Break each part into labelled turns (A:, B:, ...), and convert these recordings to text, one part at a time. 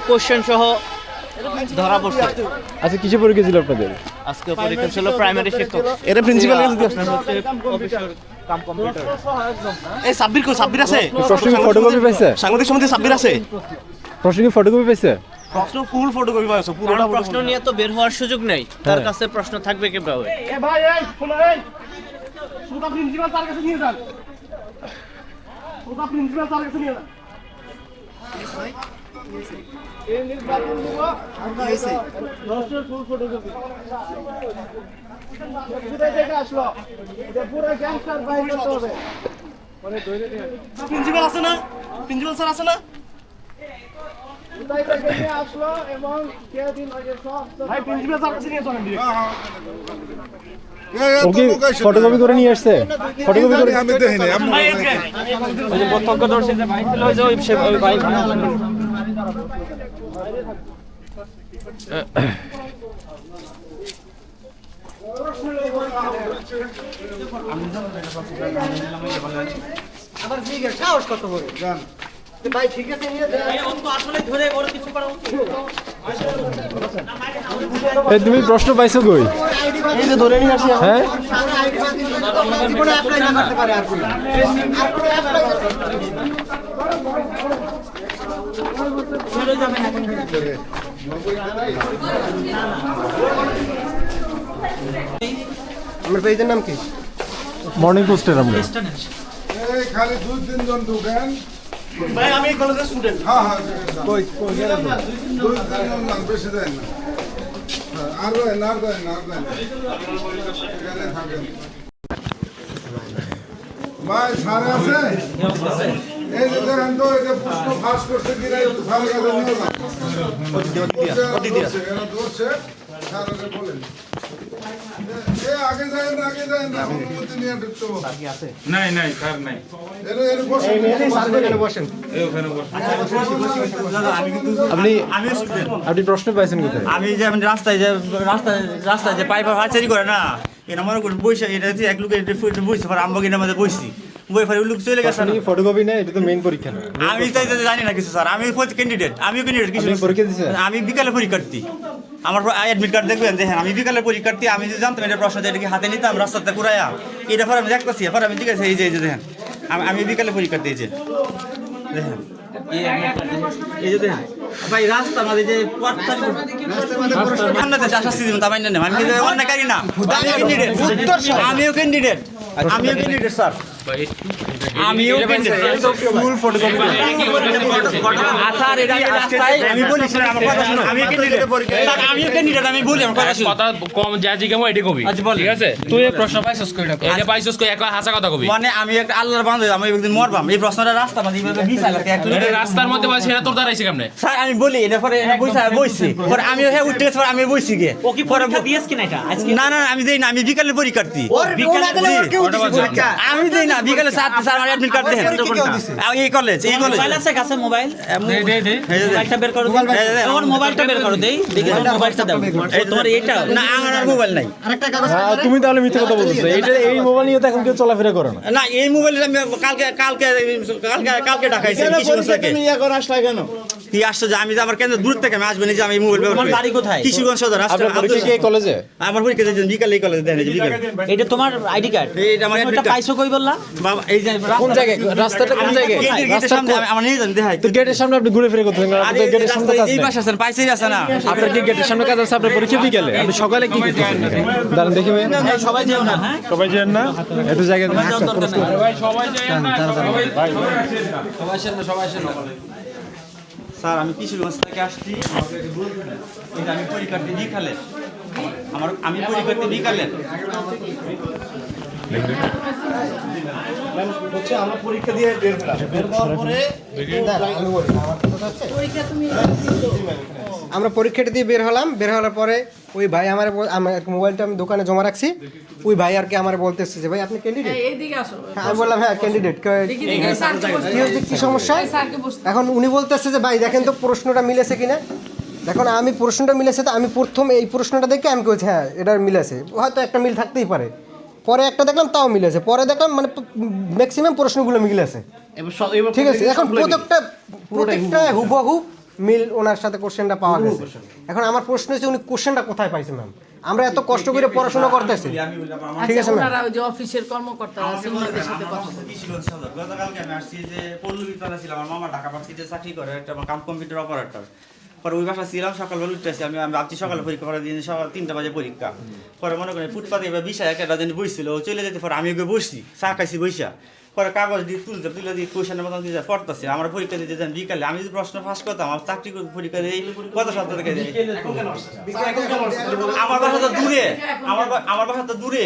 A: Question সহ ধরা পড়ছে।
B: আচ্ছা কিসে পরীক্ষা ছিল আপনাদের?
A: আজকে পরীক্ষা ছিল প্রাইমারি শিক্ষক।
C: এটা প্রিন্সিপাল কাছে দিও
A: অফিসার কাম কম্পিউটার।
C: এই সাব্বির কো সাব্বির আছে
B: প্রশ্ন কি ফটোকপি পাইছে?
C: সাংবাদিক সমিতি সাব্বির আছে
B: প্রশ্ন কি ফটোকপি পাইছে?
C: প্রশ্ন ফুল ফটোকপি পাইছো পুরোটা
A: প্রশ্ন নিয়ে তো বের হওয়ার সুযোগ নেই, তার কাছে প্রশ্ন থাকবে কিভাবে?
C: এ ভাই এই শুনো এই সুদা প্রিন্সিপাল তার কাছে নিয়ে যান সুদা প্রিন্সিপাল তার কাছে নিয়ে যান এই নির্বাচন দিব আমরা এসে প্রশ্নের ফুল ফটোকপি কোথায় থেকে আসলো এটা পুরো গ্যাংস্টার বাইরে করতে হবে মানে ধরে নিয়ে প্রিন্সিপাল আছে না প্রিন্সিপাল স্যার আছে না কোথায় থেকে নিয়ে আসলো এবং কে দিন আগে সব ভাই প্রিন্সিপাল স্যার কাছে নিয়ে চলেন
B: ওকে ফটোকপি করে নিয়ে আসছে? ফটোকপি করে
D: আমি দেখিনি আপনি
A: ওই যে প্রত্যক্ষদর্শী যে ভাই ছিল, ওই যে ওই ভাই
C: আবার জিজ্ঞেস সাহস কত বড় জান ভাই ঠিক আছে নিয়ে দেন
A: ও তো আসলে ধরে ওর কিছু করা উচিত।
B: এই তুমি প্রশ্ন পাইছো কই?
C: এই যে ধরে নিয়ে আসি
B: হ্যাঁ
C: জীবনে অ্যাপ্লাই না করতে পারে আর কোনো অ্যাপ্লাই আমার পেজের নাম কি
B: মর্নিং পোস্টের আমরা।
D: এই খালি 2-3 জন ঢুকেন
C: ভাই আমি এই কলেজের স্টুডেন্ট
D: হ্যাঁ হ্যাঁ কই কই 2-3 জন না বেশি দেন না আর দেন আর দেন আর দেন এখানে থাকেন ভাই সারে আছে এই যে দেখেন তো এটা প্রশ্ন ফাঁস করছে কিনা একটু সারে কাছে নিয়ে যান অতি দিয়া দোষে সারে বলেন আগে যায় না অনুমতি নিয়ে ঢুকতে
E: নাই নাই স্যার নাই
D: এর বসে
C: বসেন
B: আপনি আপনি প্রশ্ন পাইছেন কোথায়?
F: আমি যে আমি রাস্তায় যে পাইপার হাচারি করে না এটা মনে করি বইসা এটা এক লোকের বইছে পরে আমবাগ এটার মধ্যে বইছি বই পরে লোক চলে গেছে
B: আপনি ফটোকপি নেই, এটা তো মেইন পরীক্ষা না।
F: আমি তাই জানি না কিছু স্যার আমি ক্যান্ডিডেট আমিও ক্যান্ডিডেট কিছু
B: আপনি পরীক্ষা দিয়েছেন?
F: আমি বিকালে পরীক্ষার্থী আমার অ্যাডমিট কার্ড দেখবেন দেখেন আমি বিকালে পরীক্ষার্থী আমি যদি জানতাম এটা প্রশ্ন এটা কি হাতে নিতাম রাস্তাতে ঘুরাইয়া এটা পরে আমি দেখতেছি পরে আমি ঠিক আছে এই যে দেখেন আমি বিকালে পরীক্ষার্থী এই যে দেখেন এই যে দেখেন ভাই রাস্তা আমাদের যে শাস্তি দিবেন তা মাইনে নেন আমি অন্যকারী না আমিও ক্যান্ডিডেট স্যার আমিও ক্যান্ডিডেট
B: ফুল ফটোকপি
F: স্যার এটা রাস্তায় আমি বলি আমার কথা শুনুন আমি ক্যান্ডিডেট স্যার আমিও ক্যান্ডিডেট আমি বলি আমার কথা শুনুন
E: কথা কম যা জিগামো এটি কবি
F: আচ্ছা বল
E: ঠিক আছে তুই এই প্রশ্ন পাইছস কইটা এটা পাইছস কই একলা হাসা কথা কবি
F: মানে আমি একটা আল্লাহর বান্দা আমি একদিন মরবাম এই প্রশ্নটা রাস্তা মানে এইভাবে বিছাই লাগে
E: এটা রাস্তার মধ্যে বসে এটা তোর দাঁড়াইছে কেমনে
F: স্যার আমি বলি এটা পরে বইছি পরে আমিও হ্যাঁ উঠতে পরে আমি বইছি গে
A: ও কি পরীক্ষা দিয়েছ কিনা এটা আজকে?
F: না না আমি দেই না আমি বিকালে পরীক্ষার্থী
C: বিকালে
F: আমি দেই না বিকালে স্যার আমার অ্যাডমিট কার্ড দেন এই কলেজ
A: মোবাইল আছে কাছে মোবাইল?
E: দে
A: মোবাইলটা বের করো। তোমার মোবাইলটা বের করো দেই, দেখি তোমার মোবাইলটা দাও। তোমার এইটা
F: না আমার আর মোবাইল নাই
B: তুমি তাহলে মিথ্যে কথা বলছো। এটা এই মোবাইল নিয়ে তো এখন কেউ চলাফেরা করে না।
F: না এই মোবাইলে আমি কালকে ঢাকাইছি কিশোরগঞ্জ থেকে
C: তুমি এখন আসলা কেন
F: কি আসছে যে আমি যে আমার কেন্দ্র দূর থেকে আমি আসবেন যে আমি মোবাইল ব্যবহার
A: তোমার
F: করি
A: বাড়ি কোথায়?
F: কিশোরগঞ্জ সদর
B: আপনার পরীক্ষা কি এই কলেজে?
F: আমার পরীক্ষা দিয়েছেন বিকালে এই কলেজে দেন এই যে বিকালে
A: এটা তোমার আইডি কার্ড?
F: এইটা আমার admit card।
A: পাইছো কই বললা?
F: বাবা এই যে
B: কোন জায়গায়? রাস্তাটা কোন জায়গায়?
F: গেটের সামনে আমার নিয়ে যান দেখাই
B: তো গেটের সামনে আপনি ঘুরে ফিরে করতে থাকেন।
F: আরে
B: আপনি তো গেটের সামনে কাজ
F: এই
B: নেই।
F: পাশে আছেন পাইছেই আছে না
B: আপনার কি গেটের সামনে কাজ আছে? আপনার পরীক্ষা বিকেলে, আপনি সকালে কি করতেছেন? দাঁড়ান দেখি ভাই।
A: সবাই যেও না, হ্যাঁ?
B: সবাই যান না এত জায়গায়
A: যাওয়ার দরকার নাই।
E: সবাই যায় না
F: স্যার আমি কিশোরগঞ্জ থেকে আসছি এটা আমি পরীক্ষার্থী বিকালে আমি পরীক্ষার্থী বিকালে
C: হচ্ছে আমরা পরীক্ষা দিয়ে বের হলাম বের হওয়ার পরে আমরা পরীক্ষাটা দিয়ে বের হলাম বের হওয়ার পরে ওই ভাই আমার মোবাইলটা আমি দোকানে জমা রাখছি ওই ভাই আর কি আমার বলতেছে যে ভাই আপনি ক্যান্ডিডেট
G: এইদিকে আসো
C: আমি বললাম হ্যাঁ ক্যান্ডিডেট
G: দেখি দেখি স্যারকে বসতে
C: কি হচ্ছে কি সমস্যা
G: স্যারকে বসতে
C: এখন উনি বলতেছে যে ভাই দেখেন তো প্রশ্নটা মিলেছে কিনা দেখুন আমি প্রশ্নটা মিলেছে তো আমি প্রথম এই প্রশ্নটা দেখে আমি বলছি হ্যাঁ এটা মিলেছে হয়তো একটা মিল থাকতেই পারে পরে একটা দেখলাম তাও মিলেছে পরে দেখলাম মানে ম্যাক্সিমাম প্রশ্নগুলো মিলেছে ঠিক আছে এখন প্রত্যেকটা হুবহু মিল ওনার সাথে কোশ্চেনটা পাওয়া গেছে। এখন আমার প্রশ্ন হচ্ছে উনি কোশ্চেনটা কোথায় পাইছে ম্যাম? আমরা এত কষ্ট করে পড়াশোনা করতেছি, ঠিক আছে ম্যাম?
G: ওনারা ওই যে অফিসের কর্মকর্তারা আছে ওনাদের সাথে কথা বলুন।
F: গতকালকে আমি আসছি যে পল্লবীতলা ছিল, আমার মামা ঢাকা ভার্সিটিতে চাকরি করে, একটা কম্পিউটার অপারেটর। পরে ওই বাসা ছিলাম, সকালবেলা উঠতেছি আমি ভাবছি সকালে পরীক্ষা করার দিন সকাল 3টা বাজে পরীক্ষা। পরে মনে করেন ফুটপাতে এবার বিষয় একটা দিন বসছিল, ও চলে যেতে পরে আমি ওকে বসছি, চা খাইছি বইসা। পরে কাগজ দিয়ে তুলে দিয়ে কোয়েশনের মতন দিয়ে পড়তেছি। আমার পরীক্ষা দিতে যান বিকালে, আমি যদি প্রশ্ন ফাঁস করতাম আমার চাকরি পরীক্ষা দিয়ে কত সপ্তাহ থেকে আমার বাসা তো দূরে, আমার বাসা তো দূরে।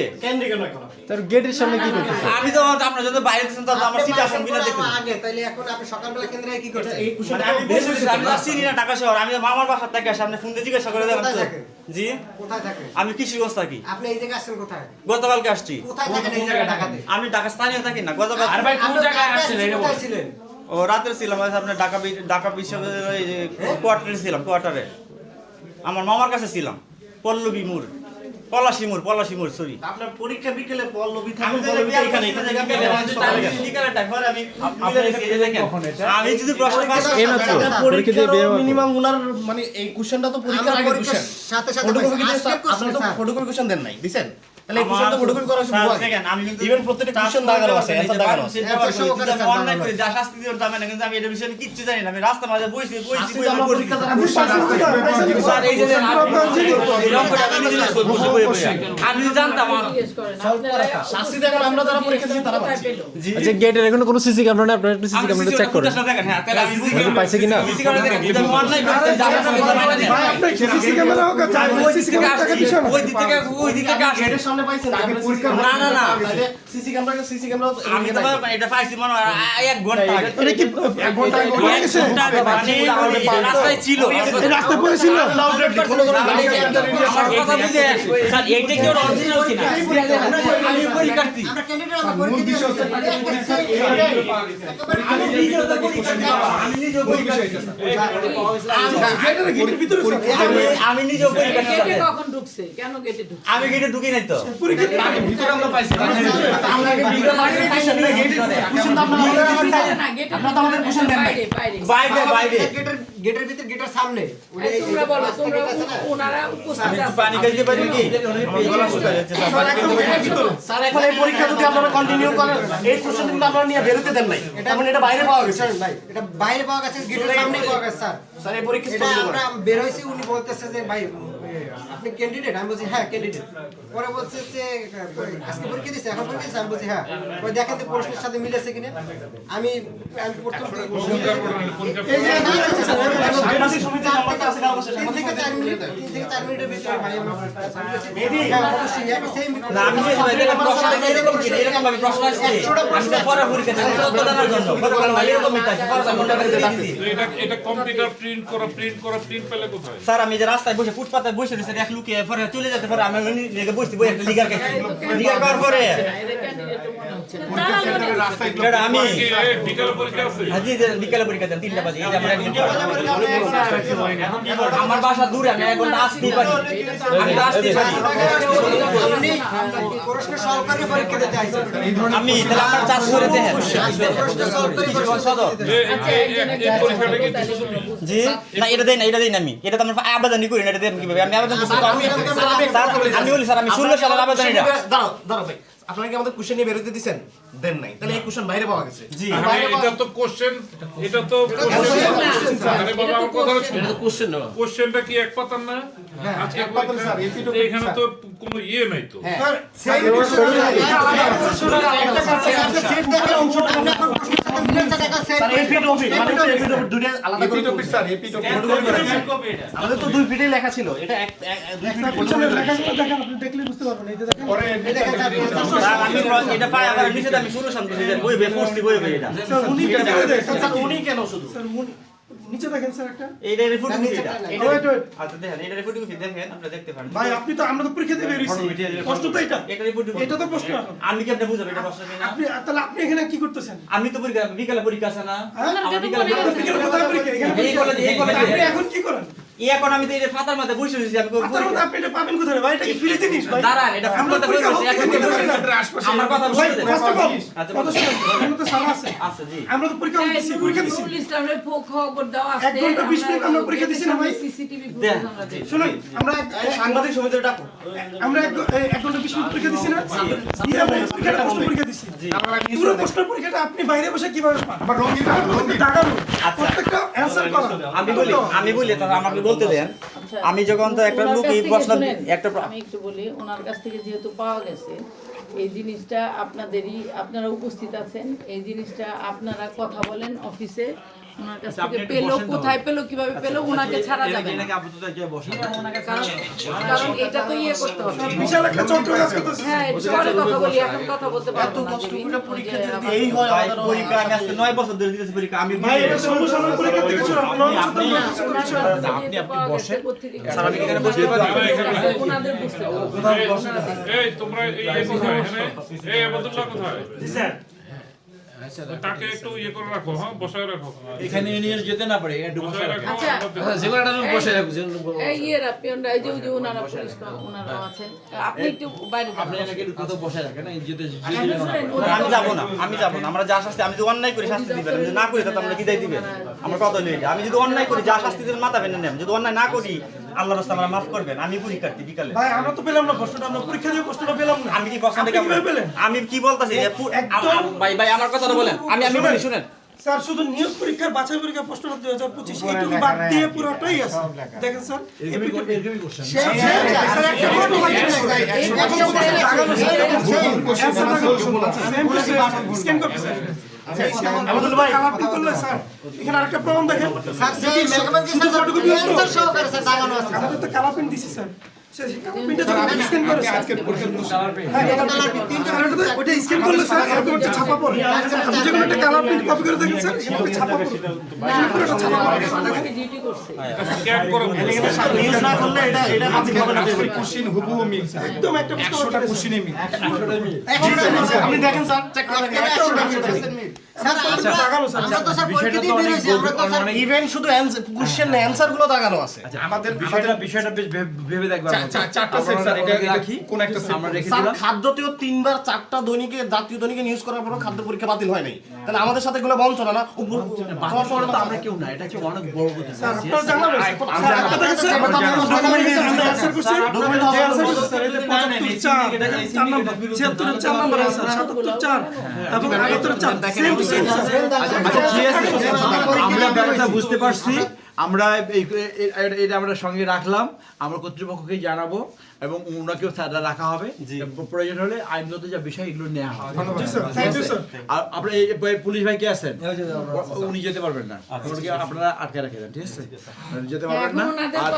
B: তার গেটের সামনে কি করতেছে?
F: আমি তো আমরা যদি বাইরে দিতাম তাহলে আমার সিট আসন বিনা দেখতে।
C: আগে তাইলে এখন আপনি সকালবেলা কেন্দ্রে কি করছেন?
F: মানে আমি বসে আছি, আমি তো চিনি না ঢাকা শহর। আমি মামার বাসার থেকে সামনে ফোন দিয়ে জিজ্ঞাসা করে দিলাম।
C: কোথায় থাকেন?
F: জি,
C: কোথায় থাকেন
F: আমি কিশোরগঞ্জ থাকি।
C: আপনি? এই জায়গায় আসছেন কোথায়?
F: গতকালকে আসছি।
C: কোথায় থাকেন এই জায়গায় ঢাকাতে?
F: আমি ঢাকা স্থানীয় থাকি না। গতকাল
E: আর ভাই কোন
C: আপনি
E: জায়গায়
C: ঢাকায়
E: আসছেন এটা
C: কোথায়
E: বল।
C: ছিলেন?
F: ও রাতের ছিলাম আপনার ঢাকা বিশ্ববিদ্যালয়ে যে কোয়ার্টারে ছিলাম, কোয়ার্টারে আমার মামার কাছে ছিলাম। পল্লবী মোড়, পলাশী মোড়, সরি।
H: আপনার পরীক্ষা বিকেলে পল্লবী
F: আমি
H: থাকুন,
F: তো
H: পল্লবীতে এখানে
F: বিকালে টাকা আমি যদি প্রশ্ন পাস
B: এই মাত্র পরীক্ষা দিয়ে বের হওয়ার পর।
H: মিনিমাম উনার মানে এই কোশ্চেনটা তো পরীক্ষার
C: আমরা
H: আগে
C: পরীক্ষার
H: কোশ্চেন
C: সাথে সাথে
H: ফটোকপি
C: পাইছি।
H: কিন্তু
C: আজকের
H: আপনারা তো
C: question, স্যার।
H: ফটোকপি কোশ্চেন দেন নাই দিছেন, তাহলে এই কোশ্চেনটা ফটোকপি করার সুযোগ আছে।
F: দেখেন আমি কিন্তু
H: ইভেন প্রত্যেকটা কোশ্চেন দাগানো আছে, অ্যানসার দাগানো আছে।
F: অনলাইন করে যা শাস্তি দিতে হবে না, কিন্তু আমি এটা বিষয়ে কিচ্ছু জানি না। আমি রাস্তার মাঝে বইছি
H: আজকে আমরা পরীক্ষা দ্বারা
F: স্যার এই যে আমি যদি জানতাম
G: জিজ্ঞেস করেন আপনারা
H: শাস্তি দেখেন আমরা যারা পরীক্ষা দিচ্ছি তারা পাচ্ছি।
B: আচ্ছা গেটের এখনো কোনো সিসি ক্যামেরা নেই, আপনারা একটু সিসি ক্যামেরাটা চেক করেন।
F: দেখেন হ্যাঁ, তাহলে আমি
B: উনি কি পাইছে কিনা?
F: সিসি ক্যামেরা দেখেন, যদি আমি অনলাইন করতে যাবো ওই দিক থেকে আসে।
H: গেটের সামনে পাইছেন
F: না।
H: সিসি ক্যামেরা
F: আমি তো এটা পাইছি মনে হয় 1 ঘন্টা আগে।
H: এটা কি 1 ঘন্টা আগে
F: এক ঘন্টা আগে মানে রাস্তায় ছিল।
H: রাস্তায় পড়ে ছিল
F: আমার কথা বুঝে স্যার এইটা কি অরিজিনাল কিনা? আমি পরীক্ষার্থী।
C: আমরা ক্যান্ডিডেট, আমরা পরীক্ষা দিয়েছি।
F: আমি নিজেও তো পরীক্ষার্থী। আমি নিজেও পরীক্ষার্থী। আমি নিজেও পরীক্ষার্থী।
G: গেটে কখন ঢুকছে? কেন গেটে ঢুকছে?
F: আমি গেটে ঢুকি নাই তো।
E: ভিতরে আমরা পাইছি।
G: না, গেটে বাইরে বাইরে।
F: বাইরে
C: গেটের ভিতর, গেটের সামনে। ওই যে-
G: তোমরা বলো, তোমরা ওনারা উপস্থিত
F: আমি একটু
G: আছে।
F: পানি খাইতে পারি কি?
H: স্যার এখন এই পরীক্ষা যদি আপনারা কন্টিনিউ করেন, এই কোশ্চেন কিন্তু আপনারা নিয়ে বেরোতে দেন নাই, এখন এটা বাইরে পাওয়া গেছে।
C: স্যার, ভাই, এটা বাইরে পাওয়া গেছে, গেটের সামনে পাওয়া গেছে স্যার।
H: স্যার এই পরীক্ষা
C: এটা আমরা বের হয়েছি, উনি বলতেছে যে ভাই আপনি ক্যান্ডিডেট? আমি বলছি হ্যাঁ ক্যান্ডিডেট। পরে বলছে যে আজকে পরীক্ষা দিচ্ছে, এখন পরীক্ষা দিচ্ছে? আমি বলছি হ্যাঁ। ওই দেখেন তো প্রশ্নের সাথে মিলেছে কিনা। আমি প্রথম এই যে তিন থেকে চার মিনিটের ভিতরে ভাই আমরা হ্যাঁ, অবশ্যই সেই
F: না আমি যে এরকম প্রশ্ন এরকম কি এরকম ভাবে প্রশ্ন আসছে আমি তো পরে পরীক্ষা দিচ্ছি তো জানার জন্য গতকাল ভাই এরকম মিটা আছে পরে ঘন্টা করে দিয়েছি
I: এটা কম্পিউটার প্রিন্ট পেলে কোথায়?
F: স্যার আমি যে রাস্তায় বসে ফুটপাতে বসে রয়েছে এক লুকিয়ে পরে চলে যেতে পারে আমি লেগে বসছি বই একটা লিগার কাছে লিগার করার পরে
G: এদের ক্যান্ডিডেট মনে হচ্ছে না।
F: এটা আমি
I: বিকালে পরীক্ষা আছে?
F: হাজি বিকালে পরীক্ষা দেন 3টা বাজে এই যে আমরা একদিন আমার বাসা দূরে আমি এক ঘন্টা আসতেই পারি আমি তো আসতেই পারি
C: প্রশ্ন সলভ করে পরীক্ষা দিতে আইছি।
F: আমি তাহলে আমার চাষ করে দেখেন
C: প্রশ্ন সলভ করে
F: সদর
I: এই পরীক্ষাটা কি
F: জি না এটা দেই না আমি এটা তো আমরা আবেদনই করি না এটা দেন কিভাবে আমি আবেদন করছি স্যার আমি বলি স্যার আমি 16 সালের আবেদন এটা
H: দাঁড়াও ভাই, আপনারা কি আমাদের কোশ্চেন নিয়ে বেরোতে দিচ্ছেন? দেন নাই, তাহলে এই কোশ্চেন বাইরে পাওয়া গেছে।
F: জি
I: এটা তো কোশ্চেন, এটা তো আরে বাবা আমার কথা শুনুন।
H: এটা তো কোশ্চেন না।
I: কোশ্চেনটা কি এক পাতার না? আজকে এখানে তো কোনো ইয়ে নাই তো।
H: স্যার এই ফিট অফিট মানে এই ফিট অফিট দুটো আলাদা করে স্যার এই ফিট অফিট আমাদের তো 2 ফিটে লেখা ছিল, এটা এক 2 ফিটে লেখা ছিল।
F: স্যার আমি এটা পাই আবার নিচে আমি 16 সাল থেকে বই পড়ছি বই এটা
H: স্যার উনি কেন শুধু
J: নিচে দেখেন স্যার একটা
F: এইটা রিপোর্ট কি এটা
J: ওয়েট ওয়েট
F: আচ্ছা দেখেন এটা রিপোর্ট কি দেখেন আপনারা দেখতে পারেন
J: ভাই আপনি তো আমরা তো পরীক্ষা দিয়ে বেরিয়েছি প্রশ্ন তো এটা
F: এটা রিপোর্ট
J: এটা তো প্রশ্ন এখন।
F: আমি কি আপনি বুঝাবেন এটা প্রশ্ন কিনা
J: আপনি তাহলে আপনি এখানে কি করতেছেন?
F: আমি তো বিকালে পরীক্ষা আছে না
J: হ্যাঁ?
F: আমার বিকালে
J: বিকেলে কোথায় পরীক্ষা? এখানে
F: এই কলেজে
J: আপনি এখন কি করেন?
F: এখন আমি তো এই ফাতার মাথায় বসে রয়েছি আমি
J: আপনার মধ্যে আপনি এটা পাবেন কোথায় ভাই? এটা কি ফ্রি জিনিস ভাই?
F: দাঁড়ান এটা
J: আমরা
F: কথা
J: পরীক্ষা
F: বলছি এখন থেকে বসে আমার কথা
J: ভাই,
F: বুঝতে
J: first of all,
F: আচ্ছা,
J: কথা শুনুন, এখানে তো স্যার আছে।
F: আচ্ছা জি
J: আমরা তো পরীক্ষা দিচ্ছি, পরীক্ষা দিচ্ছি।
G: খবর দেওয়া আছে
J: 1 ঘন্টা 20 মিনিট আমরা পরীক্ষা দিচ্ছি না ভাই?
G: সিসিটিভি
F: দেন।
G: ফুটেজ আমরা দেখি।
J: শুনুন, আমরা
F: সাংবাদিক সমিতির ডাকো
J: আমরা 1 ঘন্টা 20 মিনিট পরীক্ষা দিচ্ছি না? দিয়ে আমরা পরীক্ষাটা প্রশ্ন পরীক্ষা দিচ্ছি। পুরো প্রশ্ন পরীক্ষাটা আপনি বাইরে বসে কিভাবে পান? টাকা দেন। প্রত্যেকটা অ্যানসার করা।
F: আমি বলি তাহলে আমাকে বলতে দেন আমি যখন তো একটা
G: ওনার
F: লোক
G: কাছ
F: এই
G: থেকে
F: প্রশ্ন
G: শুনেন,
F: একটা
G: আমি একটু বলি ওনার কাছ থেকে যেহেতু পাওয়া গেছে এই জিনিসটা আপনারা উপস্থিত আছেন এই জিনিসটা আপনারা কথা বলেন অফিসে ওনার কাছ থেকে পেলো কোথায় পেলো কিভাবে পেলো ওনাকে ছাড়া যাবে না কারণ এটা তো ইয়ে করতে হবে
J: বিশাল একটা চক্র কাজ করতেছে।
G: হ্যাঁ এটা পরে কথা বলি এখন কথা বলতে পারবো না
H: পরীক্ষা দিতে এই হয় আমাদের
F: পরীক্ষা আমি আজকে 9 বছর ধরে দিতেছি পরীক্ষা আমি
J: ভাই এটা সমস্যার পরীক্ষা থেকে শুরু
G: আপনি বসে
F: স্যার আমি এখানে বসতে পারি
G: ওনাদের বুঝতে হবে
I: এই তোমরা এই কোথায় এখানে এই আব্দুল্লাহ কোথায়
A: স্যার
I: তাকে একটু ইয়ে করে রাখো হ্যাঁ বসায় রাখো
A: এখানে নিয়ে যেতে না পারে একটু
I: বসায় রাখো
G: আচ্ছা এই ইয়েরা পিয়নরা এই যে ওনারা পুলিশ ওনারা আছেন আপনি একটু বাইরে যান
A: আপনি এনাকে একটু কথা বসে রাখেন এই যেতে
F: আমি যাব না আমরা যা শাস্তি আমি যদি অন্যায় করি শাস্তি দিবেন যদি না করি তাহলে আমরা কি দিবেন আমরা কথা লই আমি যদি অন্যায় করি যা শাস্তি দিবেন মাথা বেনে নেন যদি অন্যায় না করি আল্লাহর রাস্তায় আমরা মাফ করবেন আমি পরীক্ষার্থী বিকালে
J: ভাই আমরা তো পেলাম না প্রশ্নটা আমরা পরীক্ষা দিয়ে প্রশ্নটা পেলাম না
F: আমি কি প্রশ্ন থেকে আমি কি বলতাছি যে ভাই আমার কথাটা বলেন আমি বলি শুনেন
J: স্যার শুধু নিয়োগ পরীক্ষার বাছাই পরীক্ষা প্রশ্নটা 2025 এইটুকু বাদ দিয়ে পুরোটাই আছে দেখেন স্যার
A: এরকমই কোশ্চেন
J: স্ক্যান করতে স্যার আমাদের ভাই আপনি করলে স্যার এখানে আরেকটা প্রমাণ দেখেন
C: স্যার সেই মেকআপ কি স্যার অ্যানসার সহকারে স্যার দাগানো আছে
J: আমাদের তো কালার প্রিন্ট দিছি স্যার প্রিন্টে যখন স্ক্যান করে আজকে হ্যাঁ কালার প্রিন্ট তিনটা ওটা স্ক্যান করলে স্যার এরকম একটা ছাপা পড়ে আপনি যখন একটা কালার প্রিন্ট কপি করে দেখেন স্যার এখানে ছাপা পড়ে এখানে পুরোটা ছাপা পড়ে
G: ডিউটি করছে
I: স্ক্যান করো
H: নিউজ না করলে এটা আজকে হবে না
D: কোশ্চেন হুবহু মিল
J: একদম একটা
D: 100টা কোশ্চেনে মিল
H: আপনি দেখেন স্যার চেক করে দেখেন
C: স্যার আমরা তো স্যার পরীক্ষা দিয়ে বের হইছি আমরা তো স্যার
H: ইভেন শুধু কোশ্চেন না অ্যানসার গুলো দাগানো আছে
A: আমাদের বিষয়টা বেশ ভেবে দেখবেন
D: চারটা সেকশন এটা রাখি কোন একটা
A: আমরা রেখে
H: স্যার
A: দিলাম
H: খাদ্যতেও 3 বার 4টা দৈনিকে জাতীয় দৈনিকে নিউজ করার পরও খাদ্য পরীক্ষা বাতিল হয় নাই তাহলে আমাদের সাথে এগুলো বঞ্চনা না
A: তো আমরা কেউ না এটা হচ্ছে অনেক বড় কথা
J: স্যার আপনারা জানাবেন স্যার আপনারা স্যার আমরা অ্যানসার করছি ডকুমেন্ট অ্যানসার করছি স্যার এই 75 4 দেখেন 4 নাম্বার 76 4 নাম্বার স্যার 77 4 এবং 78 4 সেম টু সেম
A: আচ্ছা ঠিক আছে আমরা ব্যাপারটা বুঝতে পারছি আমরা এটা আমরা সঙ্গে রাখলাম আমরা কর্তৃপক্ষকে জানাবো এবং ওনাকেও রাখা হবে প্রয়োজন হলে আইনগত যা বিষয় এগুলো নেওয়া হবে
J: থ্যাংক ইউ স্যার
A: আর আপনার এই পুলিশ ভাই কে আছেন উনি যেতে পারবেন না ওনাকে আপনারা আটকে রাখে দেন ঠিক আছে যেতে পারবেন না আর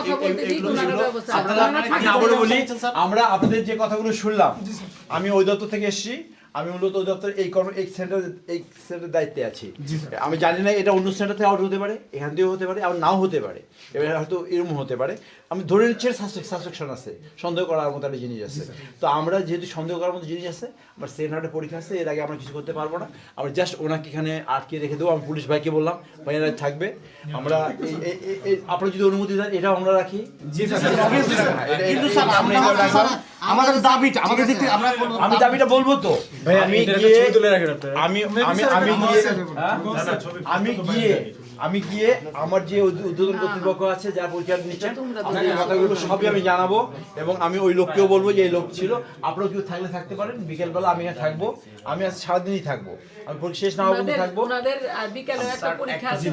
A: আপনারা আমি আবারও বলি আমরা আপনাদের যে কথাগুলো শুনলাম আমি ওই দপ্তর থেকে এসেছি আমি মূলত ওই দপ্তর এই সেন্টারের দায়িত্বে আছি আমি জানি না এটা অন্য সেন্টার থেকে আউট হতে পারে এখান থেকেও হতে পারে আর নাও হতে পারে এবার হয়তো এরকম হতে পারে আমি ধরে নিচ্ছি সাসপেকশন আছে সন্দেহ করার মতো একটা জিনিস আছে তো আমরা যেহেতু সন্দেহ করার মতো জিনিস আছে আমার সেন্টারে পরীক্ষা আছে এর আগে আমরা কিছু করতে পারবো না আমরা জাস্ট ওনাকে এখানে আটকে রেখে দেবো আমি পুলিশ ভাইকে বললাম ভাইয়েরা থাকবে আমরা আপনারা যদি অনুমতি দেন এটাও আমরা রাখি
H: কিন্তু স্যার আমাদের দাবিটা আমাদের দিক থেকে
A: আমি দাবিটা বলবো তো ভাই আমি গিয়ে আমার যে উদ্বোধন কর্তৃপক্ষ আছে যারা পরীক্ষা নিচ্ছেন কথাগুলো সবই আমি জানাবো এবং আমি ওই লোককেও বলবো যে এই লোক ছিল আপনারা কেউ থাকলে থাকতে পারেন বিকেলবেলা আমি এখানে থাকবো আমি আজ সারাদিনই থাকবো আমি পরীক্ষা শেষ না হওয়া পর্যন্ত থাকবো
G: বিকেলে একটা পরীক্ষা আছে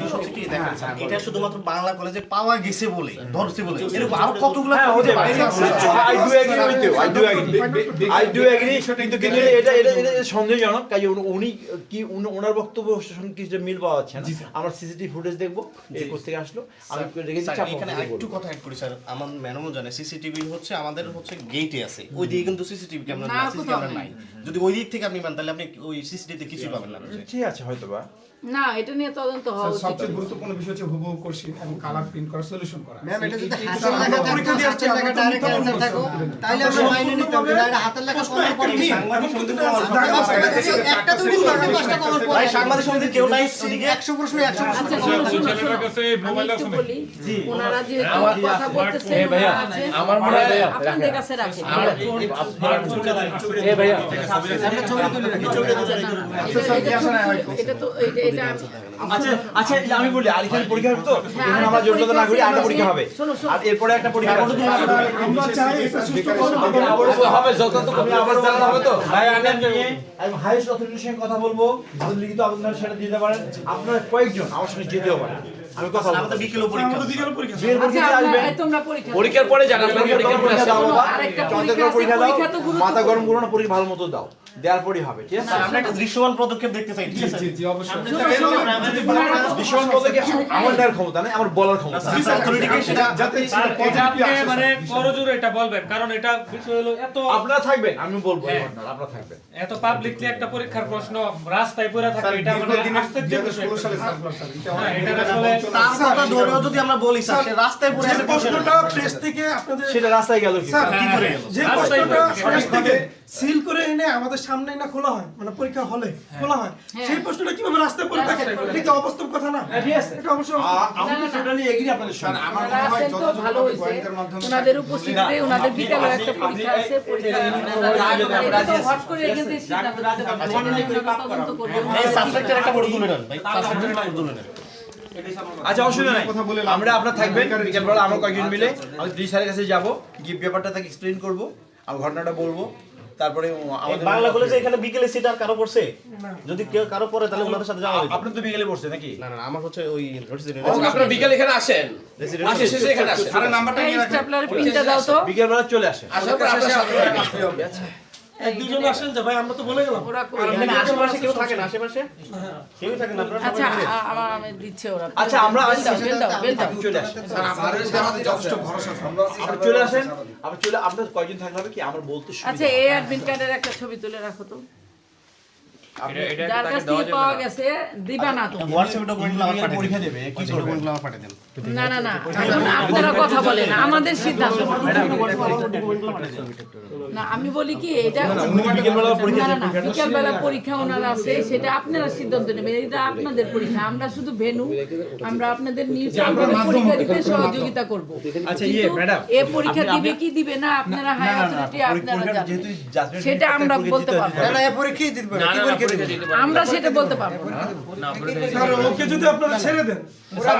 H: এটা শুধুমাত্র বাংলা কলেজে পাওয়া গেছে বলে ধরছে বলে এরকম আরো কতগুলো
A: I do agree কিন্তু এটা সন্দেহজনক কাজে উনি কি ওনার বক্তব্যের সঙ্গে কিছু মিল পাওয়া যাচ্ছে না আমরা সিসিটিভি ফুটেজ দেখবো এই কোর্স থেকে আসলো আমি রেখে দিচ্ছি
H: এখানে একটু কথা অ্যাড করি স্যার আমার ম্যাডামও জানে সিসিটিভি হচ্ছে আমাদের হচ্ছে গেটে আছে ওই দিকে কিন্তু সিসিটিভি ক্যামেরা নাই যদি ওই দিক থেকে আপনি পান তাহলে আপনি ওই সিসিটিভিতে কিছু পাবেন না
A: ঠিক আছে হয়তো বা
G: না, এটা নিয়ে তদন্ত হওয়া উচিত।
J: সবচেয়ে গুরুত্বপূর্ণ বিষয় হচ্ছে হুবহু কোশ্চেন এবং কালার প্রিন্ট করা সলিউশন করা।
C: ম্যাম এটা যদি হাতের লেখা পরীক্ষা দিয়ে আসছে লেখা ডাইরেক্ট অ্যানসার থাকো তাহলে আমরা মাইনে নিতাম না। এটা হাতের লেখা করার পর কি একটা তো ভুল করতে পাঁচটা কমন পড়ে।
H: ভাই সাংবাদিক সমিতি কেউ নাই ওদিকে
C: 100 প্রশ্ন 100 প্রশ্ন।
G: আচ্ছা, শোনো, শোনো,
I: ছেলেটার
G: শোনো।
I: কাছে
G: আমি
I: মোবাইল
G: একটু
I: আছে
G: বলি, ওনারা যেহেতু কথা বলতেছেন,
B: ভাইয়া,
G: ওনারা আছেন,
B: আমার মনে হয় ভাইয়া,
G: আপনাদের কাছে রাখেন।
B: এ ভাইয়া
C: আমরা ছবি তুলে রাখি।
G: এটা তো এটা
A: আচ্ছা আমি বলি আর এখানে পরীক্ষা হবে তো এখন আমরা জোরদার না করি আরেকটা পরীক্ষা হবে
G: শোনো, শোনো।
A: আর এরপরে একটা পরীক্ষা হবে
J: আমরা চাই এটা সুষ্ঠু
A: হবে যত তো আমি আবার জানা হবে তো ভাই আমি হাইস্ট অথরিটির সঙ্গে কথা বলবো আপনি লিখিত আবেদন সেটা দিতে পারেন আপনারা কয়েকজন আমার সঙ্গে যেতেও পারেন আমি কথা বলবো
H: আমাদের বিকেল পরীক্ষা
J: বিকেল পরীক্ষা
A: বিয়ের
G: আচ্ছা,
A: পরীক্ষা আসবে
G: তোমরা পরীক্ষা
B: পরীক্ষার পরে জানাবেন পরীক্ষার পরে
A: পরীক্ষা দাও
G: শোনো,
A: বাবা
G: আরেকটা
A: চন্দ্রকর
G: পরীক্ষা
A: পরীক্ষা
G: আছে,
A: দাও
G: পরীক্ষা তো
A: মাথা গরম করো না পরীক্ষা ভালো মতো দাও দেওয়ার পরই হবে ঠিক আছে
H: আমরা একটা দৃশ্যমান পদক্ষেপ দেখতে চাই ঠিক আছে
J: জি অবশ্যই।
A: দৃশ্যমান পদকে আমার দেওয়ার ক্ষমতা নেই আমার বলার ক্ষমতা আছে।
J: যাতে সেটা পজিটিভ আসে।
K: মানে করজোরে এটা বলবেন কারণ এটা বিষয় হলো এত
A: আপনারা থাকবেন আমি বলবো এই ঘটনা আপনারা থাকবেন
K: এত পাবলিকলি একটা পরীক্ষার প্রশ্ন রাস্তায় পড়ে থাকে
J: স্যার,
K: এটা মানে
J: দীর্ঘদিনের
K: আশ্চর্যের বিষয়
J: 2016 সালে সার্কুলার স্যার, এটা
K: হ্যাঁ,
J: অনেক
K: এটা আসলে
H: তার কথা ধরেও যদি আমরা বলি স্যার সে রাস্তায় পড়ে
J: যে
H: আছে
J: প্রশ্নটা প্রেস থেকে আপনাদের
A: সেটা রাস্তায় গেল কি
J: স্যার
H: কি করে গেল?
J: যে
K: রাস্তায়
J: প্রশ্নটা
K: পরীক্ষা।
J: প্রেস থেকে সিল করে এনে আমাদের সামনে না খোলা হয় মানে পরীক্ষা হলে খোলা হয় সেই প্রশ্নটা কিভাবে রাস্তায় পড়ে থাকে এটা কি অবাস্তব কথা না
A: ঠিক আছে
J: এটা অবশ্যই
A: আমি তো টোটালি এগ্রি আপনাদের সঙ্গে
C: আমার
G: ওনারা আছেন তো ভালো হয়েছে। ওনাদের উপস্থিতিতে ওনাদের বিকালে একটা পরীক্ষা আছে, পরীক্ষা এটা তো হট করে এখান থেকে সিদ্ধান্ত নিতে পারবেন না। ওনারা তদন্ত করবেন।
H: এই সাবজেক্টের একটা বড় তুলে নেন ভাই সাবজেক্টের একটা বড় তুলে নেন
A: আচ্ছা অসুবিধা নাই আমরা আপনারা থাকবেন বিকেলবেলা আমরা কয়েকজন মিলে আমি দুই স্যারের কাছে যাব গিয়ে ব্যাপারটা তাকে এক্সপ্লেইন করব আমি ঘটনাটা বলবো তারপরে আমাদের
H: বাংলা কলেজে এখানে বিকেলে সিট আর কারো পড়ছে যদি কেউ কারো পড়ে তাহলে ওনাদের সাথে যাওয়া হবে
A: আপনি তো বিকেলে পড়ছে নাকি
H: না না আমার হচ্ছে ওই
B: আপনারা বিকেল এখানে আসেন মাসে শেষে এখানে আসেন
J: আরে নাম্বারটা
G: এই
J: নিয়ে রাখেন
G: স্টেপলারের পিনটা দাও তো।
A: বিকেলবেলা চলে আসে
B: আসার পর আপনার সাথে
J: এক দুজন আসেন যে ভাই আমরা তো বলে গেলাম
G: ওরা করে।
H: এখানে আশেপাশে কেউ থাকে না আশেপাশে কেউ থাকে না আপনারা
G: আচ্ছা, আমার আমি দিচ্ছে ওরা।
A: আচ্ছা আমরা
G: বেল দাও, বেল দাও।
A: চলে আসেন
D: আমাদের যথেষ্ট ভরসা আছে।
A: আপনি চলে আসেন আপনি চলে আপনার কয়জন থাকলে হবে কি আমার বলতে
G: আচ্ছা,
A: সুবিধা
G: এই অ্যাডমিট কার্ডের একটা ছবি তুলে রাখো তো। যার কাছ থেকে পাওয়া গেছে দিবা না তো।
H: হোয়াটসঅ্যাপে ডকুমেন্টগুলো আমার পাঠিয়ে
A: পরীক্ষা দেবে কি করবে
H: ডকুমেন্টগুলো আমার পাঠিয়ে দেন
G: না না না, এখন আপনারা কথা বলেন, আমাদের সিদ্ধান্ত না। আমি বলি কি এটা
A: বিকেলবেলা পরীক্ষা
G: না, না, বিকেলবেলা পরীক্ষা ওনার আছে, সেটা আপনারা সিদ্ধান্ত নেবেন। এটা আপনাদের পরীক্ষা, আমরা শুধু ভেনু, আমরা আপনাদের নিউট্রাল পরীক্ষা দিতে সহযোগিতা করব।
A: আচ্ছা
G: কিন্তু
A: ম্যাডাম
G: এ পরীক্ষা দিবে কি দিবে না আপনারা হাই অথরিটি আপনারা জানেন, সেটা আমরা বলতে পারবো
C: না
G: না।
C: না এই পরীক্ষাই দিতে পারবে কি পরীক্ষা দিবে
G: আমরা সেটা বলতে পারবো না।
J: স্যার ওকে যদি আপনারা ছেড়ে দেন
C: না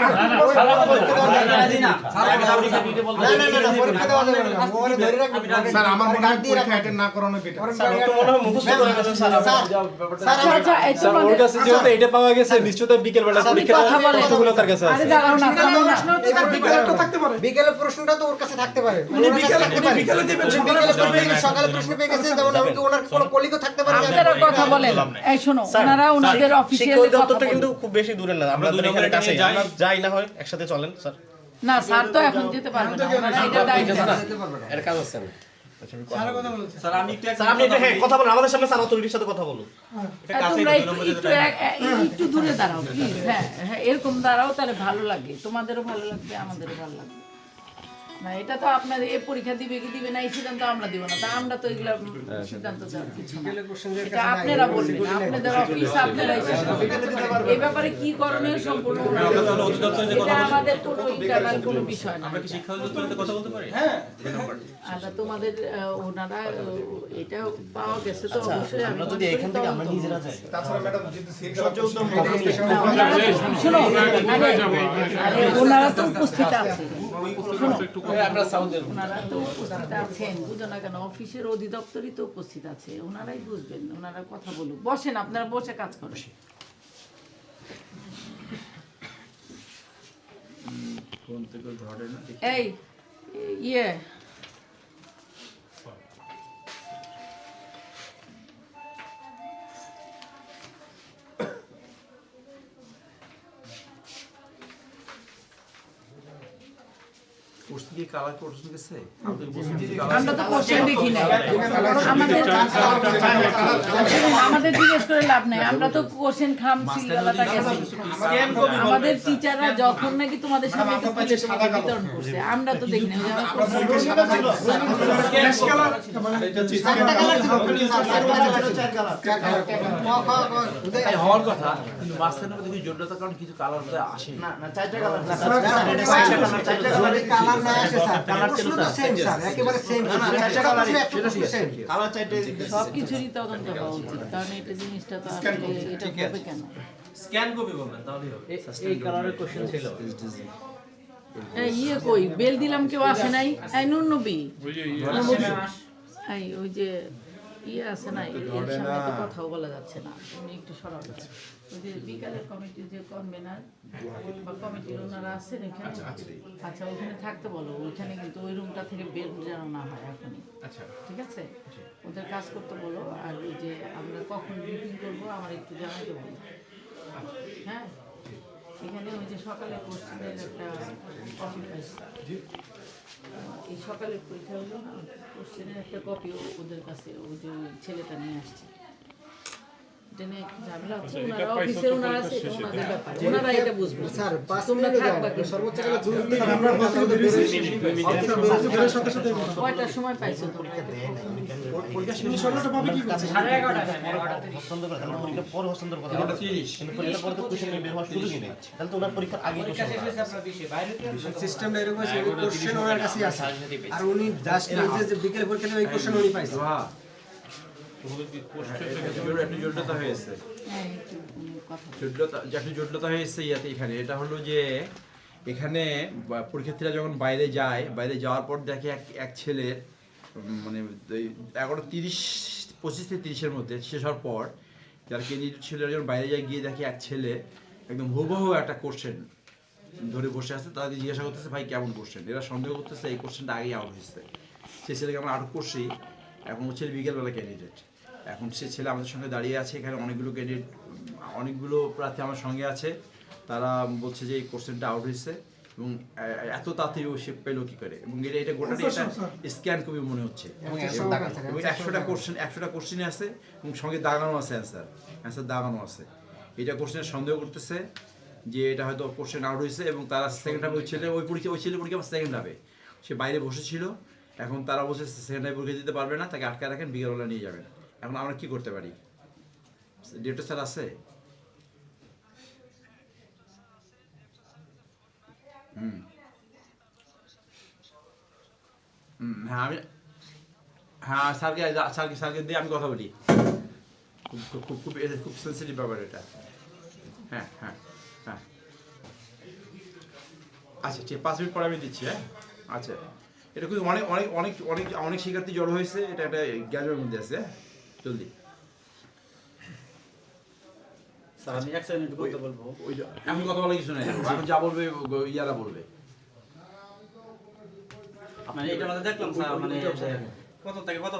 C: না না পরীক্ষা দেওয়া যাবে না ওরে ধরে রাখবেন
D: স্যার আমার মনে হয় পরীক্ষা অ্যাটেন্ড না করানো বেটার
H: স্যার ও তো মনে হয় মুখস্থ করে গেছেন স্যার
G: আচ্ছা, আচ্ছা, এই
B: স্যার ওর কাছে যেহেতু এটা পাওয়া গেছে নিশ্চয়ই বিকেলবেলা পরীক্ষা
G: কথা বলেন।
B: কতগুলো তার কাছে
G: আরে
B: আছে
G: দাঁড়াও না, দাঁড়াও না।
J: বিকেলটা থাকতে পারে
C: বিকেলের প্রশ্নটা তো ওর কাছে থাকতে পারে
J: উনি বিকেলে দিবেন
C: সকালে প্রশ্ন পেয়ে গেছে যেমন আমি ওনার কোনো কলিগও থাকতে পারে
G: আপনারা কথা বলেন। এই শোনো, ওনারা ওনাদের অফিসিয়ালি
H: শিক্ষা
G: কথা
H: দপ্তরটা
G: বলেন।
H: কিন্তু খুব বেশি দূরে না আমরা দুজন এখানে কাছে আমরা যাই না হয় একসাথে চলেন স্যার
G: না, স্যার তো এখন যেতে পারবে না, ওনারা এটা দায়িত্ব
B: এর কাজ আছে
H: স্যার আপনি একটু হ্যাঁ কথা বলুন আমাদের সামনে স্যার অথরিটির সাথে কথা বলুন
G: তোমরা একটু দূরে দাঁড়াও প্লিজ। হ্যাঁ হ্যাঁ, এরকম দাঁড়াও, তাহলে ভালো লাগে, তোমাদেরও ভালো লাগবে আমাদেরও ভালো লাগবে। না এটা তো আপনাদের এই পরীক্ষা দিবে কি দিবে না এই সিদ্ধান্ত আমরা দিব না, তা আমরা তো এগুলা সিদ্ধান্ত দেওয়ার কিছু না। এটা আপনারা বলবেন, আপনাদের অফিস আপনারা এই ব্যাপারে কি করণীয় সম্পূর্ণ এটা আমাদের কোনো ইন্টারনাল কোনো বিষয় না। আচ্ছা, তোমাদের ওনারা এটা পাওয়া গেছে তো অবশ্যই আমি
H: যদি এখান থেকে আমরা নিজেরা যাই
D: তাছাড়া ম্যাডাম যদি সিট
G: শোনো, আরে ওনারা তো উপস্থিত আছে, শোনো,
B: আমরা সাউন্ড
G: ওনারা তো উপস্থিত আছেন, বুঝো না কেন, অফিসের অধিদপ্তরই তো উপস্থিত আছে, ওনারাই বুঝবেন, ওনারা কথা বলুক। বসেন, আপনারা বসে কাজ করেন। এই ইয়ে
A: কোশ্চেন কি কালার কোশ্চেন গেছে আমাদের বলছি যে
G: আমরা তো কোশ্চেন দেখি না আমাদের জিজ্ঞেস করে লাভ নাই আমরা তো কোশ্চেন খাম সিলগালাটা গেছি আমাদের টিচাররা যখন নাকি তোমাদের সামনে একটু তুলে তোমাকে বিতরণ করছে আমরা তো দেখি না
A: হওয়ার কথা কিন্তু মাঝখানে দেখি জটিলতার কারণে কিছু কালার আসে না
C: চারটা কালার না আসে স্যার কালার ছিল তো সেম স্যার একেবারে সেম চারটা কালার সেম কালার চারটা
G: সব কিছুরই তদন্ত হওয়া উচিত কারণ এটা জিনিসটা তো আসলে এটা হবে কেন
H: স্ক্যান কপি বলবেন তাহলে এই কালারের কোশ্চেন ছিল
G: ইয়ে কই বেল দিলাম কেউ আসে নাই এই নুন নবী এই ওই যে ইয়ে আছে না এর সামনে তো কথাও বলা যাচ্ছে না তুমি একটু সরাও ওই যে বিকালের কমিটির যে কনভেনার বা কমিটির ওনারা আছেন এখানে আচ্ছা ওখানে থাকতে বলো ওইখানে কিন্তু ওই রুমটা থেকে বের যেন না হয় এখনই আচ্ছা ঠিক আছে ওদের কাজ করতে বলো আর ওই যে আমরা কখন মিটিং করবো আমার একটু জানাতে বলো হ্যাঁ এখানে ওই যে সকালে কোশ্চেনের একটা কপি পাইছি এই সকালের পরীক্ষা হলো না কোশ্চেনের একটা কপি ওদের কাছে ওই যে ছেলেটা নিয়ে আসছে এটা নিয়ে ঝামেলা হচ্ছে ওনারা অফিসের ওনারা আছে এটা ওনাদের ব্যাপার ওনারা এটা বুঝবে
C: স্যার 5
G: তোমরা
C: মিনিট
G: থাকবা কি
C: সর্বোচ্চ গেলে 2 মিনিট
J: আমরা বলতে বেরিয়েছি সাথে সাথে
G: কয়টার সময় পাইছো তোমরা
J: সরকারটা পাবে কি করে
H: 11:30 হস্তান্তর করে তাহলে পরীক্ষা পর হস্তান্তর করে কিন্তু পরীক্ষা পরে তো কোশ্চেন বের হওয়ার সুযোগই নেই তাহলে তো ওনার পরীক্ষার আগে কোশ্চেন
C: সিস্টেমটা এরকম আছে ওই কোশ্চেন ওনার কাছে আছে আর উনি জাস্ট যে বিকেলে পরীক্ষা দেবে ওই কোশ্চেন উনি পাইছে
A: একটু জটিলতা হয়েছে জটিলতা হয়েছে ইয়াতে এখানে এটা হলো যে এখানে পরীক্ষার্থীরা যখন বাইরে যায় বাইরে যাওয়ার পর দেখে এক ছেলের মানে 11:30 25 থেকে 30-এর মধ্যে শেষ হওয়ার পর যারা ক্যান্ডিডেট ছিল যখন বাইরে যায় গিয়ে দেখে এক ছেলে একদম হুবহু একটা কোশ্চেন ধরে বসে আছে তাদের জিজ্ঞাসা করতেছে ভাই কেমন কোশ্চেন এরা সন্দেহ করতেছে এই কোশ্চেনটা আগেই আউট হয়েছে সেই ছেলেকে আমরা আউট করছি এখন হচ্ছে বিকেলবেলা ক্যান্ডিডেট এখন সে ছেলে আমাদের সঙ্গে দাঁড়িয়ে আছে এখানে অনেকগুলো প্রার্থী আমার সঙ্গে আছে তারা বলছে যে এই কোশ্চেনটা আউট হয়েছে এবং এত তাড়াতাড়ি ও সে পেলো কি করে এবং এটা গোটাটি একটা স্ক্যান কপি মনে হচ্ছে এবং 100টা কোশ্চেনে আছে এবং সঙ্গে দাগানো আছে অ্যান্সার দাগানো আছে এটা কোশ্চেনের সন্দেহ করতেছে যে এটা হয়তো কোশ্চেন আউট হয়েছে এবং তারা সেকেন্ড হাফে ওই ছেলে পরীক্ষা সেকেন্ড হাফে সে বাইরে বসেছিল এখন তারা বলছে সেকেন্ড হাফে পরীক্ষা দিতে পারবে না তাকে আটকে রাখেন বিকেলবেলা নিয়ে যাবেন এখন আমরা কি করতে পারি ডেটটা স্যার আছে হ্যাঁ আমি হ্যাঁ স্যারকে দিয়ে আমি কথা বলি খুব সেন্সিটিভ ব্যাপার এটা হ্যাঁ হ্যাঁ হ্যাঁ আচ্ছা ঠিক 5 মিনিট পরে আমি দিচ্ছি হ্যাঁ আচ্ছা এটা খুব অনেক অনেক অনেক অনেক অনেক শিক্ষার্থী জড়ো হয়েছে এটা একটা গ্যাজের মধ্যে আছে হ্যাঁ জলদি
F: স্যার আমি এক সেকেন্ড করতে বলবো
A: ওই এমন কথা বলা কিছু নাই এখন যা বলবে ইয়ারা বলবে
F: মানে এটা আমাদের দেখলাম স্যার মানে কত থেকে কত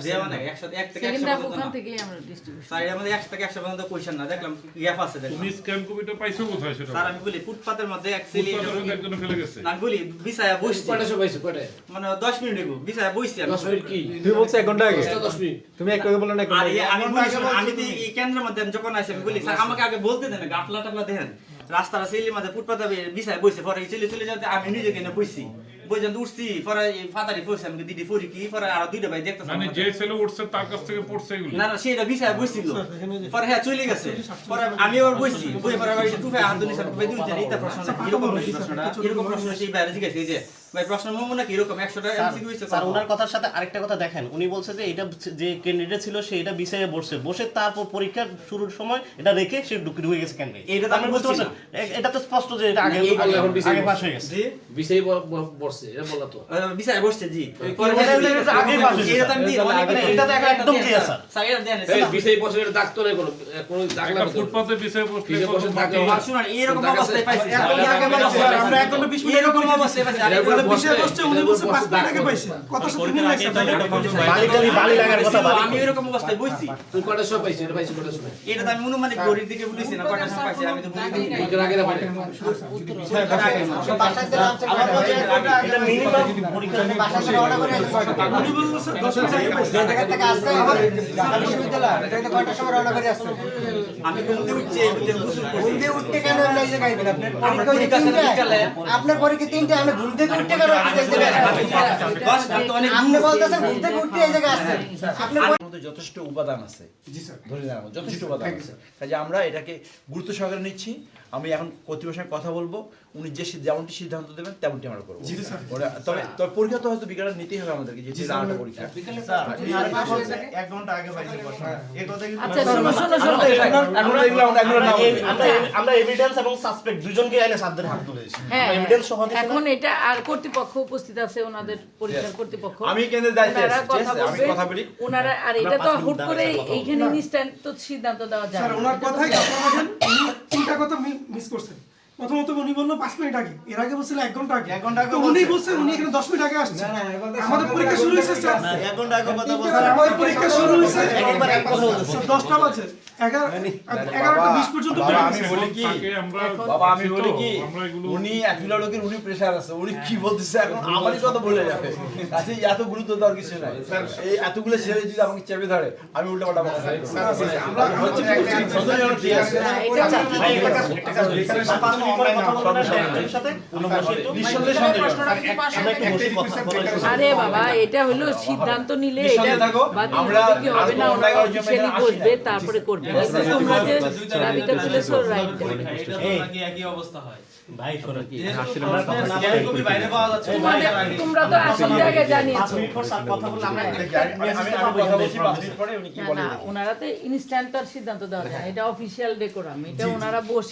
F: দেওয়া নাই একসাথে এক থেকে
G: সেকেন্ড হাফ ওখান থেকেই আমরা ডিস্ট্রিবিউশন
F: স্যার এর মধ্যে 1 থেকে 100 পর্যন্ত কোশ্চেন না দেখলাম গ্যাপ আছে দেখলাম
I: তুমি স্ক্যাম কপিটা পাইছো কোথায় সেটা
F: স্যার আমি বলি ফুটপাতের মধ্যে অ্যাকচুয়ালি
I: একজন ফেলে গেছে
F: আমি বলি বিছায়া বসছি
B: কয়টা
F: মানে 10 মিনিট আগে বিছায়া বসছি আমি
B: 10 মিনিট কি তুমি বলছো 1 ঘন্টা আগে 10 মিনিট তুমি এক আগে বললে না
F: আমি তো এই কেন্দ্রের মধ্যে যখন আসি আমি বলি স্যার আমাকে আগে বলতে দেন গাফলা টাফলা দেখেন রাস্তার সিলির মধ্যে ফুটপাতে বিছায়া বসে পরে চলে যেতে আমি নিজে কেন বসছি বইজন উঠছি পরে ফাতারি পড়ছে আমি দিদি পড়ি কি পরে আর দুইটা ভাই দেখতেছি
I: মানে যে ছেলে উঠছে তার কাছ থেকে পড়ছে এগুলো
F: না সেটা বিছায়া বসছিল পরে হ্যাঁ চলে গেছে পরে আমি আবার বসছি বই পরে আবার টুফে আন্দোলন স্যার ভাই দুই জানি এটা প্রশ্ন এরকম প্রশ্ন সেই বাইরে জিজ্ঞাসা এই যে ভাই প্রশ্ন মনে কি এরকম 100টা এমসিকিউ হইছে
H: স্যার ওনার কথার সাথে আরেকটা কথা দেখেন উনি বলছে যে এটা যে ক্যান্ডিডেট ছিল সে এটা বিছায়ে বসে তারপর পরীক্ষার শুরুর সময় এটা রেখে সে ঢুকে গেছে ক্যান্ডিডেট
F: এটা তো
H: আমি বলতে পারছি এটা তো স্পষ্ট যে এটা আগে পাস হয়ে গেছে
F: জি
B: বিষয় বসছে এটা বলা তো
F: বিছায়া বসছে জি
H: পরে আগে পাস হয়ে
F: এটা তো আমি
H: এটা তো একদম ক্লিয়ার স্যার
F: স্যার এটা দেন
B: এই বিষয় বসে এটা দাগ তো নাই কোনো দাগ না
I: ফুটপাতে বিছে
B: বসে থাকে
F: শুনুন এরকম অবস্থায় পাইছি
H: আমরা একদম 20 মিনিট
F: এরকম অবস্থায় পাইছি
J: তাহলে বিষয় বসছে উনি বলছে 5 মিনিট আগে পাইছে কথার সাথে মিল লাগছে
H: বালি লাগার কথা বালি
F: আমি এরকম অবস্থায় বইছি
A: তুই কটার সময় পাইছিস? এটা পাইছিস কটার সময়?
F: এটা তো আমি অনুমানিক গড়ির দিকে বলেছি না কটার সময় পাইছি আমি তো বলি দিই
A: ওইটার আগে না পরে?
C: বাসায় যে নামছে
H: এটা মিনিমাম পরীক্ষা
C: বাসায় যে রওনা করে আসছে কয়টা?
J: উনি বলছে 10 মিনিট আগে পাইছে
C: যে জায়গা থেকে আসছে ঢাকা বিশ্ববিদ্যালয় এটা থেকে কয়টার সময় রওনা করে আসছে?
F: আমি ঘুম দিয়ে উঠছি গোসল করছি
C: ঘুম দিয়ে উঠতে কেন এই জায়গায় গেলেন আপনার পরীক্ষা হচ্ছে 3টায় আপনার পরীক্ষা 3টায় আপনি ঘুম থেকে উঠতে কেন আপনি যাইতে পারেন আপনি বলতেছেন ঘুম থেকে উঠতে এই জায়গায় আসছেন আপনার
A: এর মধ্যে যথেষ্ট উপাদান আছে। জি স্যার, ধরে নেওয়া যথেষ্ট উপাদান আছে। কাজে আমরা এটাকে গুরুত্ব সহকারে নিচ্ছি। আমি এখন কর্তৃপক্ষের সঙ্গে কথা বলবো, উনি যেমনটি সিদ্ধান্ত দেবেন তেমনটি আমরা করবো। তবে তবে পরীক্ষা তো হয়তো বিকালে নিতেই হবে আমাদেরকে, যেহেতু এটা আরেকটা পরীক্ষা।
F: এক ঘন্টা আগে পাইছি এই কথা কিন্তু
G: আচ্ছা শোনো শোনো শোনো
H: আমরা এভিডেন্স এবং সাসপেক্ট দুজনকে আইনে সাধ্যের হাত ধরেছি
G: হ্যাঁ
H: এভিডেন্স সহ দিছি
G: এখন এটা আর কর্তৃপক্ষ উপস্থিত আছে ওনাদের পরীক্ষার কর্তৃপক্ষ
A: আমি কেন্দ্রের দায়িত্বে
G: ওনারা
A: আছি, ঠিক আছে? আমি কথা বলি।
G: ওনারা আর এটা তো হুট করে এইখানে ইনস্ট্যান্ট তো সিদ্ধান্ত দেওয়া যায়
J: স্যার
G: না।
J: ওনার
G: এটা তো
J: কথাই উনি 3টা কথা মিস করছেন প্রথমত উনি বললো 5 মিনিট আগে এর আগে বলছিল 1 ঘন্টা আগে তো উনি বলছেন উনি এখানে 10 মিনিট আগে আসছে আমাদের পরীক্ষা শুরু হয়েছে স্যার
F: এক ঘন্টা আগে কথা বলছি
J: স্যার আমাদের পরীক্ষা শুরু হয়েছে
H: একবার এক কথা বলতেছি
J: 10টা বাজে 11টা 20 পর্যন্ত
A: বাবা আমি বলি কি
I: তাকে আমরা
A: বাবা আমি বলি কি
I: আমরা এগুলো
A: উনি এতগুলো লোকের উনি প্রেসার আছে, উনি কি বলতেছে এখন আমারই কথা বলে যাবে। আচ্ছা এত গুরুত্ব দেওয়ার কিছু নাই। এই এতগুলো ছেলে যদি আমাকে চেপে ধরে আমি উল্টা পাল্টা কথা বলবো। আমরা হচ্ছে ঠিক আছে।
G: এটা
H: ভাই একটা কাজ সাথে
A: নিঃসন্দেহে সন্দেহ।
H: আমরা একটু বসে কথা বলি
G: আরে বাবা এটা হলো সিদ্ধান্ত নিলে এটা
A: নিঃসন্দেহে থাকো,
G: বাতিল
A: আমরা
G: করবে কি হবে না
A: আর কোনো
G: ওনারা
A: অন্যায় করার জন্য
G: অফিসিয়ালি
A: এখানে আসি
G: বসবে
A: না।
G: তারপরে করবে তোমরা যে দাবিটা তুলেছো রাইট
E: একই অবস্থা হয়
H: ভাই শোনো কি
F: বাইরে পাওয়া যাচ্ছে
G: তোমরা তো আসল জায়গায় জানিয়েছো
H: 5 মিনিট পর স্যার কথা বললে আমরা
A: আমি কথা বলছি 5 মিনিট পরে উনি কি
G: না
A: বলেন।
G: না ওনারা তো ইনস্ট্যান্ট তার সিদ্ধান্ত দেওয়া যায় না। এটা অফিসিয়াল ডেকোরাম এটা ওনারা বসে